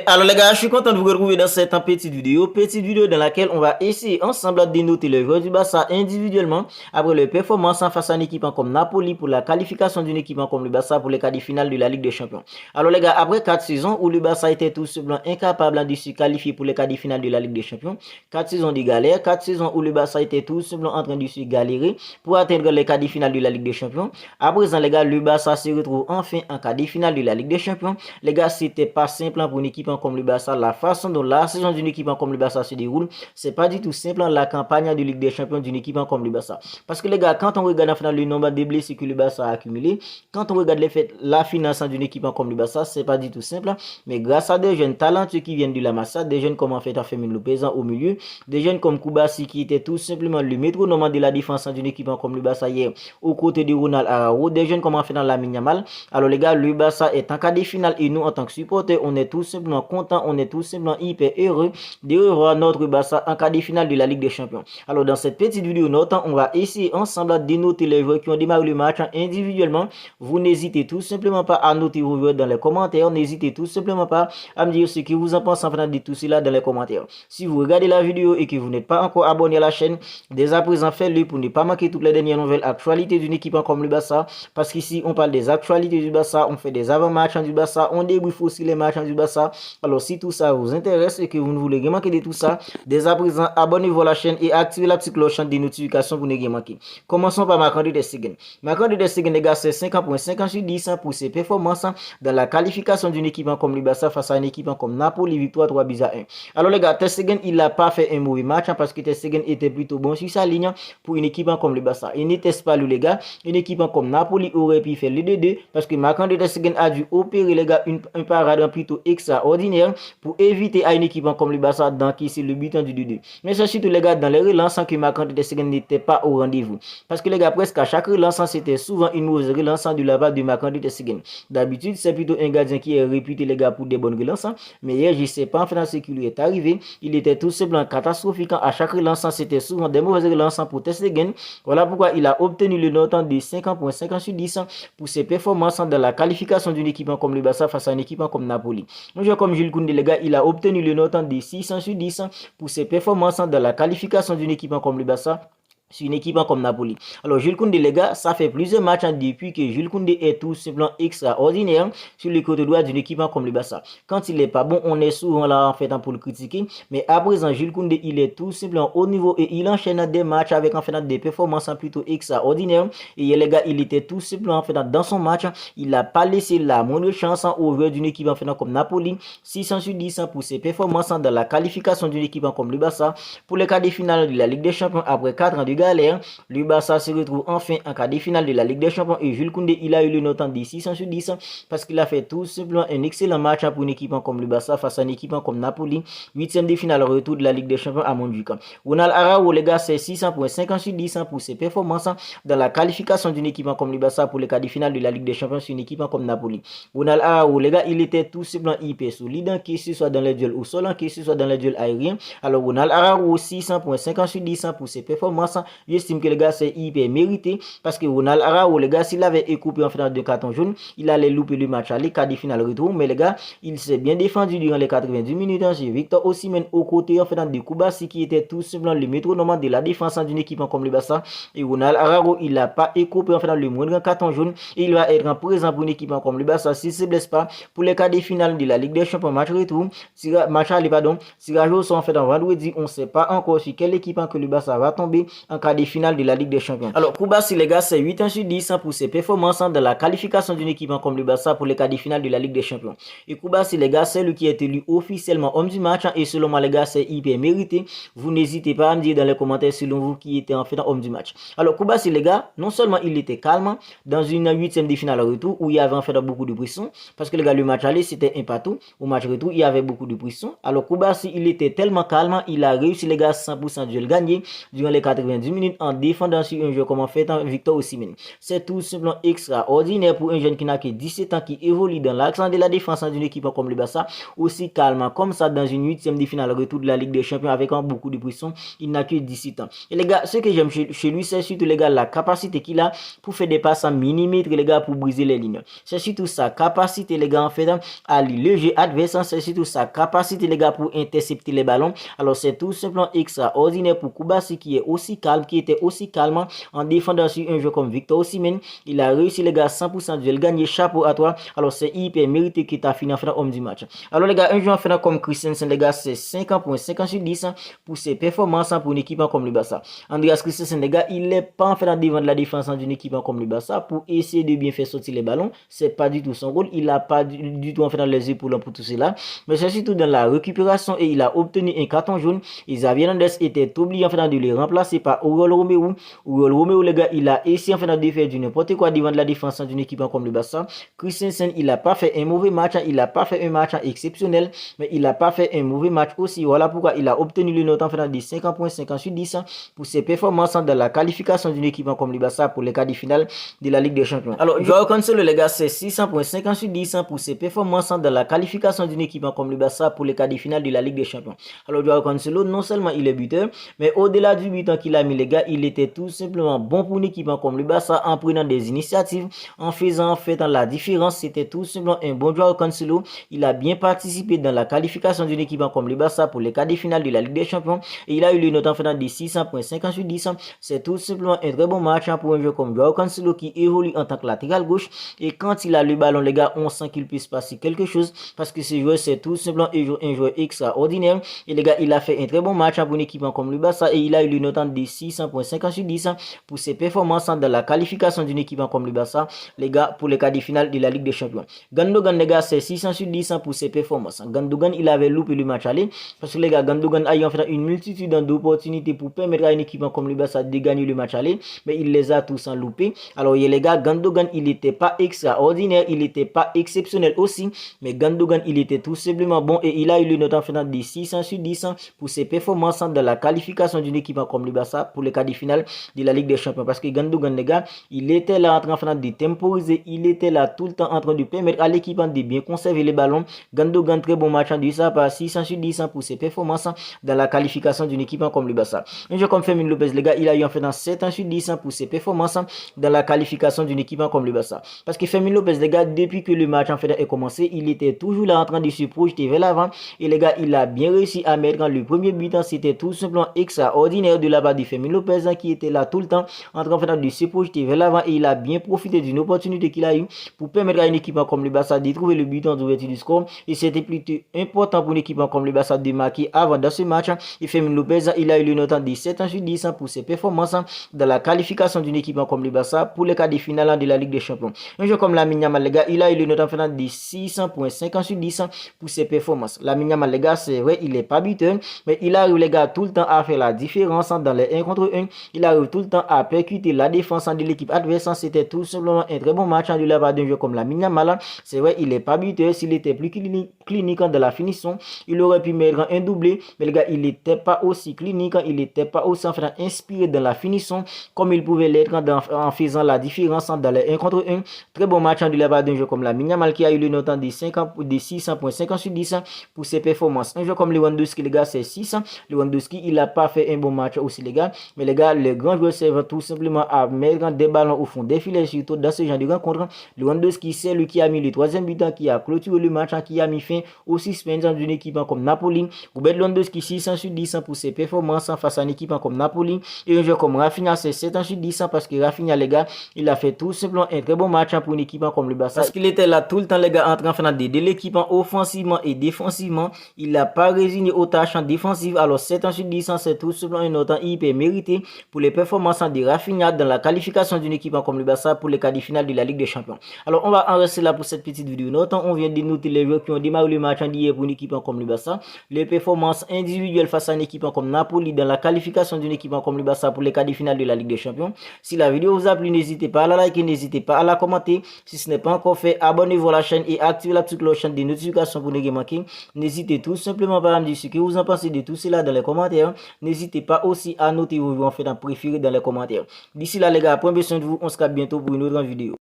Alors les gars, je suis content de vous retrouver dans cette petite vidéo dans laquelle on va essayer ensemble de dénoter les joueurs du Barça individuellement après leur performance en face à une équipe comme Napoli pour la qualification d'une équipe comme le Barça pour les quarts de finale de la Ligue des Champions. Alors les gars, après 4 saisons où le Barça était tout simplement incapable de se qualifier pour les quarts de finale de la Ligue des Champions, 4 saisons de galère, 4 saisons où le Barça était tout simplement en train de se galérer pour atteindre les quarts de finale de la Ligue des Champions. À présent les gars, le Barça se retrouve enfin en quart de finale de la Ligue des Champions. Les gars, c'était pas simple pour une équipe comme le Barça. La façon dont la saison d'une équipe comme le Barça se déroule, c'est pas du tout simple la campagne de Ligue des Champions d'une équipe comme le Barça. Parce que les gars, quand on regarde en le nombre de blessés que le Barça a accumulé, quand on regarde la finance d'une équipe comme le Barça, c'est pas du tout simple. Mais grâce à des jeunes talentueux qui viennent de la Massade, des jeunes comme en fait Fermin Lopez au milieu, des jeunes comme Koubassi qui était tout simplement le métronome de la défense d'une équipe comme le Barça hier, aux côtés de Ronald Araujo, des jeunes comme en fait dans Lamine Yamal. Alors les gars, le Barça est en quart de finale et nous en tant que supporters, on est tout simplement content, on est tout simplement hyper heureux de revoir notre Barça en quart de finale de la Ligue des Champions. Alors dans cette petite vidéo note, on va essayer ensemble de dénoter les joueurs qui ont démarré le match individuellement. Vous n'hésitez tout simplement pas à noter vos joueurs dans les commentaires. N'hésitez tout simplement pas à me dire ce que vous en pensez en faisant de tout cela dans les commentaires. Si vous regardez la vidéo et que vous n'êtes pas encore abonné à la chaîne, dès à présent faites-le pour ne pas manquer toutes les dernières nouvelles actualités d'une équipe comme le Barça. Parce qu'ici on parle des actualités du Barça, on fait des avant-matchs du Barça, on débriefe aussi les matchs du Barça. Alors si tout ça vous intéresse et que vous ne voulez rien manquer de tout ça, dès à présent abonnez-vous à la chaîne et activez la petite cloche de notification pour ne rien manquer. Commençons par Marc-André Ter Stegen. Marc-André Ter Stegen les gars, c'est 5,5 sur 10 pour ses performances dans la qualification d'une équipe comme le Barça face à une équipe comme Napoli, victoire 3 buts à 1. Alors les gars, Ter Stegen il n'a pas fait un mauvais match parce que Ter Stegen était plutôt bon sur sa ligne pour une équipe comme le Barça. Il n'était pas lui les gars, une équipe comme Napoli aurait pu faire le 2-2 parce que Marc-André Ter Stegen a dû opérer les gars une parade plutôt extraordinaire pour éviter à une équipe comme le Barça d'encaisser le but du 2-2. Mais c'est surtout les gars dans les relances que Marc-André Ter Stegen n'était pas au rendez-vous. Parce que les gars, presque à chaque relance, c'était souvent une mauvaise relance de la part de Marc-André Ter Stegen. D'habitude, c'est plutôt un gardien qui est réputé les gars pour des bonnes relances. Mais hier, je ne sais pas en fait ce qui lui est arrivé. Il était tout simplement catastrophique. À chaque relance, c'était souvent des mauvaises relances pour Ter Stegen. Voilà pourquoi il a obtenu le notant de 5,5 sur 10 pour ses performances dans la qualification d'une équipe comme le Barça face à une équipe comme Napoli. Un joueur comme Jules Koundé, les gars, il a obtenu le notant de 6 sur 10 pour ses performances dans la qualification d'une équipe comme le Barça sur une équipe comme Napoli. Alors Jules Koundé les gars, ça fait plusieurs matchs depuis que Jules Koundé est tout simplement extraordinaire sur le côté droit d'une équipe comme le Barça. Quand il n'est pas bon, on est souvent là en fait pour le critiquer, mais à présent Jules Koundé il est tout simplement au niveau et il enchaîne des matchs avec en fait des performances plutôt extraordinaires. Et les gars, il était tout simplement en fait dans son match, il n'a pas laissé la moindre chance aux joueurs d'une équipe en fait comme Napoli. 600 sur 10 pour ses performances dans la qualification d'une équipe comme le Barça pour les quarts de finale de la Ligue des Champions après 4 ans de galère. Le Barça se retrouve enfin en quart de finale de la Ligue des Champions et Jules Koundé il a eu le notant de 600 sur 10 parce qu'il a fait tout simplement un excellent match pour une équipe comme le Barça face à une équipe comme Napoli. 8e de finale retour de la Ligue des Champions à Montjuic. Ronald Araujo les gars, c'est 600,5 sur 10 pour ses performances dans la qualification d'une équipe comme le Barça pour les quarts de finale de la Ligue des Champions sur une équipe comme Napoli. Ronald Araujo les gars, il était tout simplement hyper solide, que ce soit dans les duels au sol, que ce soit dans les duels aériens. Alors Ronald Araujo 600,5 sur 10 pour ses performances. J'estime que les gars c'est hyper mérité parce que Ronald Araujo les gars s'il avait écoupé en finale de carton jaune, il allait louper le match à les quarts de finale retour. Mais les gars, il s'est bien défendu durant les 90 minutes. J'ai Victor Osimhen aux côtés en finale de Koubassi qui était tout simplement le métronome de la défense d'une équipe comme le Barça. Et Ronald Araujo il n'a pas écoupé en finale le moindre carton jaune et il va être en présent pour une équipe comme le Barça s'il ne se blesse pas pour les quarts de finale de la Ligue des Champions match retour. Match aller pardon. Tirage au sort en fait en vendredi, on ne sait pas encore sur quelle équipe que le Barça va tomber en quart de finale de la Ligue des Champions. Alors Koubassi les gars, c'est 8 sur 10 pour ses performances dans la qualification d'une équipe comme le Barça pour les quarts de finale de la Ligue des Champions. Et Koubassi les gars, c'est lui qui est élu officiellement homme du match et selon moi les gars, c'est hyper mérité. Vous n'hésitez pas à me dire dans les commentaires selon vous qui était en fait homme du match. Alors Koubassi les gars, non seulement il était calme dans une 8e de finale retour où il y avait en fait beaucoup de pression parce que les gars, le match aller c'était un partout. Au match retour, il y avait beaucoup de pression. Alors Koubassi il était tellement calme, il a réussi les gars 100% duel gagné durant les 90 10 minutes en défendant sur un joueur comme en fait Victor Osimhen. C'est tout simplement extraordinaire pour un jeune qui n'a que 17 ans, qui évolue dans l'accent de la défense d'une équipe comme le Barça, aussi calme comme ça dans une 8e de finale retour de la Ligue des Champions avec beaucoup de pression. Il n'a que 17 ans. Et les gars, ce que j'aime chez lui, c'est surtout les gars la capacité qu'il a pour faire des passes en millimètres, les gars, pour briser les lignes. C'est surtout sa capacité, les gars, en fait, à lire le jeu adverse. C'est surtout sa capacité, les gars, pour intercepter les ballons. Alors, c'est tout simplement extraordinaire pour Koubassi, qui était aussi calme en défendant sur un jeu comme Victor Osimhen. Il a réussi, les gars, 100% de gagner. Chapeau à toi. Alors, c'est hyper mérité qu'il t'a fini en faisant homme du match. Alors, les gars, un joueur en faisant comme Christensen, les gars, c'est 50.50 sur 10 pour ses performances pour une équipe comme le Barça. Andreas Christensen, les gars, il n'est pas en faisant devant de la défense d'une équipe comme le Barça pour essayer de bien faire sortir les ballons. C'est pas du tout son rôle. Il n'a pas du tout en faisant les épaules pour tout cela. Mais c'est surtout dans la récupération et il a obtenu un carton jaune. Et Xavi Hernandez était obligé en faisant de le remplacer par Oriol Romeu. Oriol Romeu, les gars, il a essayé en faisant de faire du n'importe quoi devant de la défense d'une équipe comme le Barça. Christensen, il n'a pas fait un mauvais match. Il n'a pas fait un match exceptionnel, mais il n'a pas fait un mauvais match aussi. Voilà pourquoi il a obtenu le note en faisant de 50.50 sur 10 pour ses performances dans la qualification d'une équipe comme le Barça pour les quarts de finale de la Ligue des Champions. Alors, Joao Cancelo, les gars, c'est 600.50 sur 10 pour ses performances dans la qualification d'une équipe comme le Barça pour les quarts de finale de la Ligue des Champions. Alors, Joao Cancelo, non seulement il est buteur, mais au-delà du buteur qu'il a mis, les gars, il était tout simplement bon pour une équipe comme le Barça en prenant des initiatives, en faisant la différence. C'était tout simplement un bon Joao Cancelo. Il a bien participé dans la qualification d'une équipe comme le Barça pour les quarts de finale de la Ligue des Champions et il a eu le note en faisant de 600.50 sur 10. C'est tout simplement un très bon match pour un joueur comme Joao Cancelo qui évolue en tant que latéral gauche et quand il a le ballon, les gars, on sent qu'il peut se passer quelque chose parce que ce joueur, c'est tout simplement un joueur extraordinaire et les gars, il a fait un très bon match pour une équipe comme le Barça et il a eu le note de 600.50 sur 10 pour ses performances dans la qualification d'une équipe comme le Barça, les gars, pour les quarts de finale de la Ligue des Champions. Gundogan, les gars, c'est 600 sur 10 pour ses performances. Gundogan, il avait loupé le match aller parce que les gars, Gundogan a eu en fait une multitude d'opportunités pour permettre à une équipe comme le Barça de gagner le match aller, mais il les a tous en loupé. Alors, les gars, Gundogan, il n'était pas extraordinaire, il n'était pas exceptionnel aussi, mais Gundogan, il était tout simplement bon et il a eu le note en fait de 600 sur 10 pour ses performances dans la qualification d'une équipe comme le Barça pour les quarts de finale de la Ligue des Champions parce que Gundogan, les gars, il était là en train de temporiser, il était là tout le temps en train de permettre à l'équipe de bien conserver les ballons. Gundogan, très bon match de ça par 600 sur 10 pour ses performances dans la qualification d'une équipe comme le Barça. Un joueur comme Fermin Lopez, les gars, il a eu en fait dans 7 sur 10 pour ses performances dans la qualification d'une équipe comme le Barça. Parce que Fermin Lopez, les gars, depuis que le match en fait est commencé, il était toujours là en train de se projeter vers l'avant et les gars, il a bien réussi à mettre le premier but. C'était tout simplement extraordinaire de la part de Fermin Lopez qui était là tout le temps en train de se projeter vers l'avant et il a bien profité d'une opportunité qu'il a eu pour permettre à une équipe comme le Barça de trouver le but en ouverture du score et c'était plutôt important pour une équipe comme le Barça de marquer avant dans ce match. Et Fermin Lopez, il a eu le note de 7 sur 10 pour ses performances dans la qualification d'une équipe comme le Barça pour les quarts de finale de la Ligue des Champions. Un joueur comme Lamine Yamal, les gars, il a eu le note de 600.50 sur 10 pour ses performances. Lamine Yamal, les gars, c'est vrai, il n'est pas buteur, mais il arrive, les gars, tout le temps à faire la différence dans les 1 contre 1. Il arrive tout le temps à percuter la défense de l'équipe adverse. C'était tout simplement un très bon match de la part d'un joueur comme Lamine Yamal. C'est vrai, il n'est pas buteur. S'il était plus clinique dans la finition, il aurait pu mettre un doublé. Mais les gars, il n'était pas aussi clinique, il n'était pas aussi inspiré dans la finition comme il pouvait l'être en faisant la différence dans les 1 contre 1. Très bon match de la part d'un joueur comme Lamine Yamal qui a eu le notant de 600.50 sur 10 pour ses performances. Un joueur comme Lewandowski, les gars, c'est 600. Lewandowski, il n'a pas fait un bon match aussi, les gars. Mais les gars, les grands joueurs servent tout simplement à mettre des ballons au fond des filets, surtout dans ce genre de rencontre. Lewandowski, c'est lui qui a mis le 3e but, qui a clôturé le match, qui a mis fin au suspense d'une équipe comme Napoli. Robert Lewandowski, 600 sur 10 pour ses performances face à une équipe comme Napoli. Et un joueur comme Rafinha, c'est 700 sur 10 parce que Rafinha, les gars, il a fait tout simplement un très bon match pour une équipe comme le Barça. Parce qu'il était là tout le temps, les gars, en train d'aider l'équipe offensivement et défensivement. Il n'a pas résigné aux tâches défensives. Alors 700 sur 10, c'est tout simplement une note hyper méritée pour les performances de Rafinha dans la qualification d'une équipe comme le Barça pour les quarts de finale de la Ligue des Champions. Alors on va en rester là pour cette petite vidéo. Notant, on vient de noter les joueurs qui ont démarré le match d'hier pour une équipe comme le Barça. Les performances individuelles face à une équipe comme Napoli dans la qualification d'une équipe comme le Barça pour les quarts de finale de la Ligue des Champions. Si la vidéo vous a plu, n'hésitez pas à la liker, n'hésitez pas à la commenter. Si ce n'est pas encore fait, abonnez-vous à la chaîne et activez la petite cloche des notifications pour ne rien manquer. N'hésitez tout simplement pas à me dire ce que vous en pensez de tout cela dans les commentaires. N'hésitez pas aussi à noter motivez-vous en fait à préférer dans les commentaires. D'ici là les gars, prenez soin de vous, on se capte bientôt pour une autre vidéo.